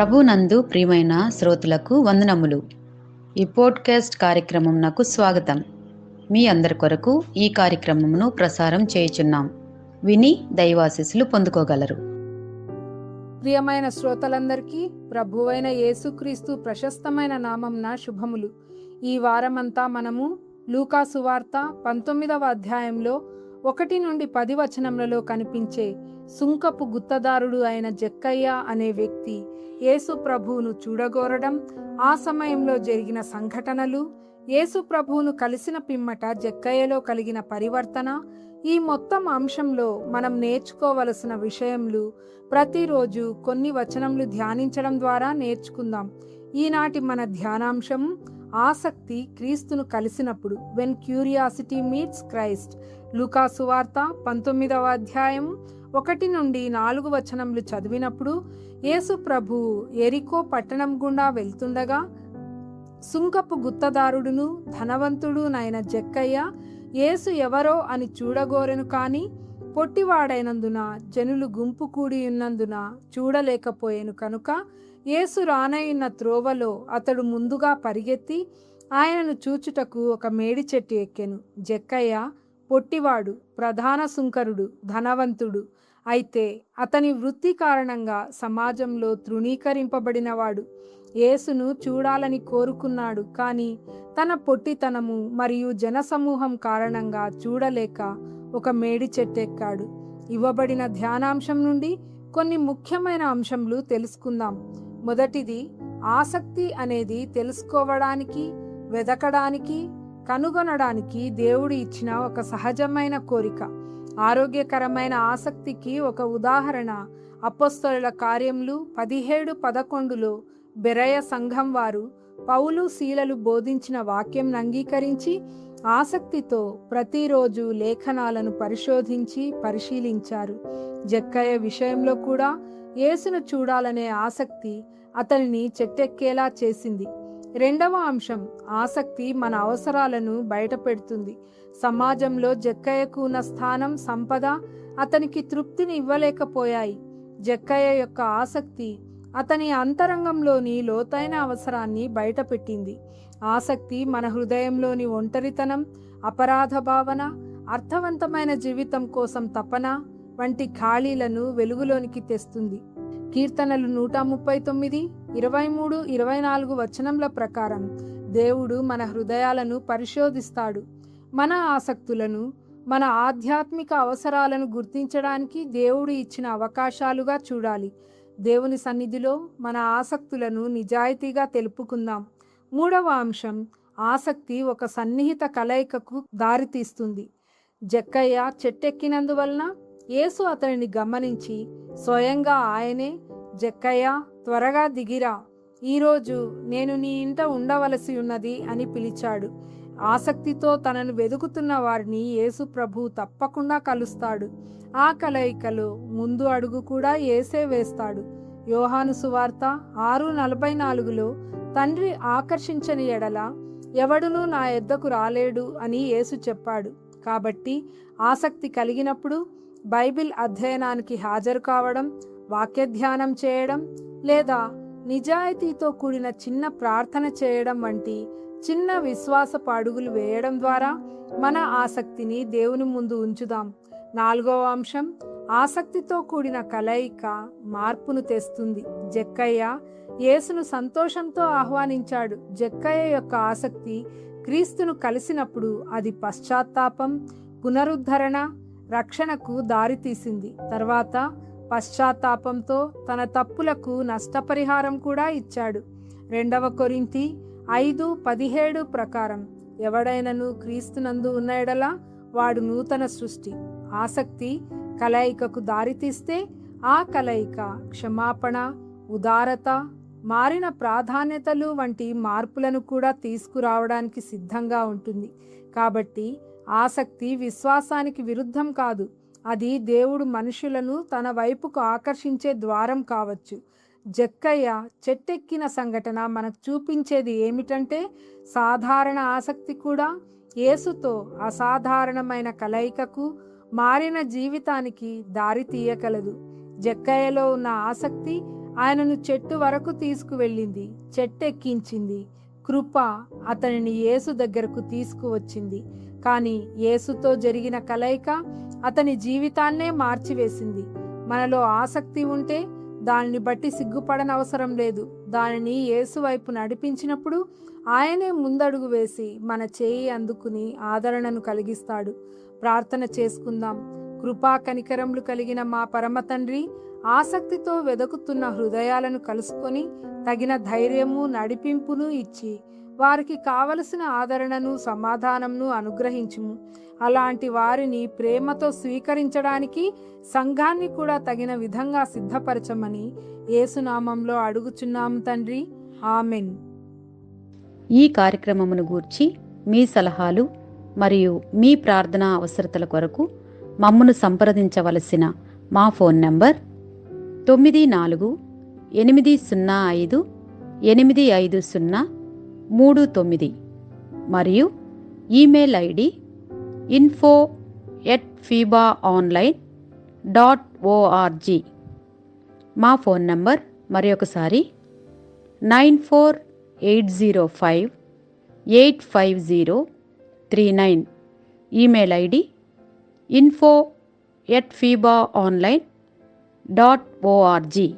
ప్రభునందు ప్రియమైన శ్రోతలకు వందనములు. ఈ పోడ్కాస్ట్ కార్యక్రమం నాకు స్వాగతం. మీ అందరి కొరకు ఈ కార్యక్రమమును ప్రసారం చేయుచున్నాం. విని దైవాశీస్సులు పొందుకోగలరు. ప్రియమైన శ్రోతలందరికీ ప్రభువైన యేసుక్రీస్తు ప్రశస్తమైన నామంన శుభములు. ఈ వారమంతా మనము లూకా సువార్త 19వ అధ్యాయంలో 1 నుండి 10 వచనములలో కనిపించే సుంకపు గుత్తదారుడు అయిన జక్కయ్య అనే వ్యక్తి యేసు ప్రభువును చూడగోరడం, ఆ సమయంలో జరిగిన సంఘటనలు, యేసు ప్రభువును కలిసిన పిమ్మట జక్కయ్యలో కలిగిన పరివర్తన, ఈ మొత్తం అంశంలో మనం నేర్చుకోవలసిన విషయములు ప్రతిరోజు కొన్ని వచనములు ధ్యానించడం ద్వారా నేర్చుకుందాం. ఈనాటి మన ధ్యానాంశం ఆసక్తి క్రీస్తును కలిసినప్పుడు, వెన్ క్యూరియాసిటీ మీట్స్ క్రైస్ట్. లూకా సువార్త 19వ అధ్యాయం 1 నుండి 4 వచనములు చదివినప్పుడు, యేసు ప్రభువు ఎరికో పట్టణం గుండా వెళ్తుండగా సుంకపు గుత్తదారుడును ధనవంతుడునైన జక్కయ్య యేసు ఎవరో అని చూడగోరెను, కాని పొట్టివాడైనందున జనులు గుంపు కూడి ఉన్నందున చూడలేకపోయాను. కనుక యేసు రానయ్యున్న త్రోవలో అతడు ముందుగా పరిగెత్తి ఆయనను చూచుటకు ఒక మేడి చెట్టు ఎక్కెను. జక్కయ్య పొట్టివాడు, ప్రధాన సుంకరుడు, ధనవంతుడు. అయితే అతని వృత్తి కారణంగా సమాజంలో తృణీకరింపబడినవాడు. యేసును చూడాలని కోరుకున్నాడు, కానీ తన పొట్టితనము మరియు జనసమూహం కారణంగా చూడలేక ఒక మేడి చెట్టెక్కాడు. ఇవ్వబడిన ధ్యానాంశం నుండి కొన్ని ముఖ్యమైన అంశములు తెలుసుకుందాం. మొదటిది, ఆసక్తి అనేది తెలుసుకోవడానికి, వెదకడానికి, కనుగొనడానికి దేవుడు ఇచ్చిన ఒక సహజమైన కోరిక. ఆరోగ్యకరమైన ఆసక్తికి ఒక ఉదాహరణ అపోస్తలుల కార్యములు 17:11లో బెరయ సంఘం వారు పౌలు శీలలు బోధించిన వాక్యం అంగీకరించి ఆసక్తితో ప్రతిరోజు లేఖనాలను పరిశీలించారు. జక్కయ్య విషయంలో కూడా యేసును చూడాలనే ఆసక్తి అతనిని చెట్టెక్కేలా చేసింది. రెండవ అంశం, ఆసక్తి మన అవసరాలను బయటపెడుతుంది. సమాజంలో జక్కయ్యకు ఉన్న స్థానం, సంపద అతనికి తృప్తిని ఇవ్వలేకపోయాయి. జక్కయ్య యొక్క ఆసక్తి అతని అంతరంగంలోని లోతైన అవసరాన్ని బయటపెట్టింది. ఆసక్తి మన హృదయంలోని ఒంటరితనం, అపరాధ భావన, అర్థవంతమైన జీవితం కోసం తపన వంటి ఖాళీలను వెలుగులోనికి తెస్తుంది. కీర్తనలు 139, 23, 24 వచనముల ప్రకారం దేవుడు మన హృదయాలను పరిశోధిస్తాడు. మన ఆసక్తులను, మన ఆధ్యాత్మిక అవసరాలను గుర్తించడానికి దేవుడు ఇచ్చిన అవకాశాలుగా చూడాలి. దేవుని సన్నిధిలో మన ఆసక్తులను నిజాయితీగా తెలుపుకుందాం. మూడవ అంశం, ఆసక్తి ఒక సన్నిహిత కలయికకు దారితీస్తుంది. జక్కయ్య చెట్టెక్కినందువలన యేసు అతనిని గమనించి స్వయంగా ఆయనే, జక్కయ్య త్వరగా దిగిరా, ఈరోజు నేను నీ ఇంట ఉండవలసి ఉన్నది అని పిలిచాడు. ఆసక్తితో తనను వెదుకుతున్న వారిని యేసు ప్రభు తప్పకుండా కలుస్తాడు. ఆ కలయికలో ముందు అడుగు కూడా యేసే వేస్తాడు. యోహాను సువార్త 6:44లో తండ్రి ఆకర్షించని ఎడల ఎవడునూ నా యొద్దకు రాలేడు అని యేసు చెప్పాడు. కాబట్టి ఆసక్తి కలిగినప్పుడు బైబిల్ అధ్యయనానికి హాజరు కావడం, వాక్యధ్యానం చేయడం, లేదా నిజాయితీతో కూడిన చిన్న ప్రార్థన చేయడం వంటి చిన్న విశ్వాసపు అడుగులు వేయడం ద్వారా మన ఆసక్తిని దేవుని ముందు ఉంచుదాం. నాలుగవ అంశం, ఆసక్తితో కూడిన కలయిక మార్పును తెస్తుంది. జక్కయ్య యేసును సంతోషంతో ఆహ్వానించాడు. జక్కయ్య యొక్క ఆసక్తి క్రీస్తును కలిసినప్పుడు అది పశ్చాత్తాపం, పునరుద్ధరణ, రక్షణకు దారితీసింది. తర్వాత పశ్చాత్తాపంతో తన తప్పులకు నష్టపరిహారం కూడా ఇచ్చాడు. 2 కొరింథీ 5:17 ప్రకారం ఎవడైనను క్రీస్తునందు ఉన్న ఎడల వాడు నూతన సృష్టి. ఆసక్తి కలయికకు దారితీస్తే ఆ కలయిక క్షమాపణ, ఉదారత, మారిన ప్రాధాన్యతలు వంటి మార్పులను కూడా తీసుకురావడానికి సిద్ధంగా ఉంటుంది. కాబట్టి ఆసక్తి విశ్వాసానికి విరుద్ధం కాదు. అది దేవుడు మనుషులను తన వైపుకు ఆకర్షించే ద్వారం కావచ్చు. జక్కయ్య చెట్టెక్కిన సంఘటన మనకు చూపించేది ఏమిటంటే, సాధారణ ఆసక్తి కూడా యేసుతో అసాధారణమైన కలయికకు, మారిన జీవితానికి దారి తీయగలదు. జక్కయ్యలో ఉన్న ఆసక్తి ఆయనను చెట్టు వరకు తీసుకువెళ్ళింది, చెట్టెక్కించింది. కృప అతనిని యేసు దగ్గరకు తీసుకువచ్చింది. కానీ యేసుతో జరిగిన కలయిక అతని జీవితాన్నే మార్చివేసింది. మనలో ఆసక్తి ఉంటే దానిని బట్టి సిగ్గుపడనవసరం లేదు. దానిని యేసు వైపు నడిపించినప్పుడు ఆయనే ముందడుగు వేసి మన చేయి అందుకుని ఆదరణను కలిగిస్తాడు. ప్రార్థన చేసుకుందాం. కృపా కనికరములు కలిగిన మా పరమ తండ్రి, ఆసక్తితో వెదకుతున్న హృదయాలను కలుసుకొని తగిన ధైర్యము, నడిపింపును ఇచ్చి వారికి కావలసిన ఆదరణను, సమాధానంను అనుగ్రహించుము. అలాంటి వారిని ప్రేమతో స్వీకరించడానికి సంఘాన్ని కూడా తగిన విధంగా సిద్ధపరచమని యేసునామంలో అడుగుచున్నాము తండ్రి. ఆమెన్. ఈ కార్యక్రమమును గూర్చి మీ సలహాలు మరియు మీ ప్రార్థనా అవసరతల కొరకు మమ్మను సంప్రదించవలసిన మా ఫోన్ నంబర్ 948585085039 మరియు ఈమెయిల్ ఐడి info@fibaonline.org. మా ఫోన్ నంబర్ మరొకసారి 9480585039. Email ID info@fibaonline.org.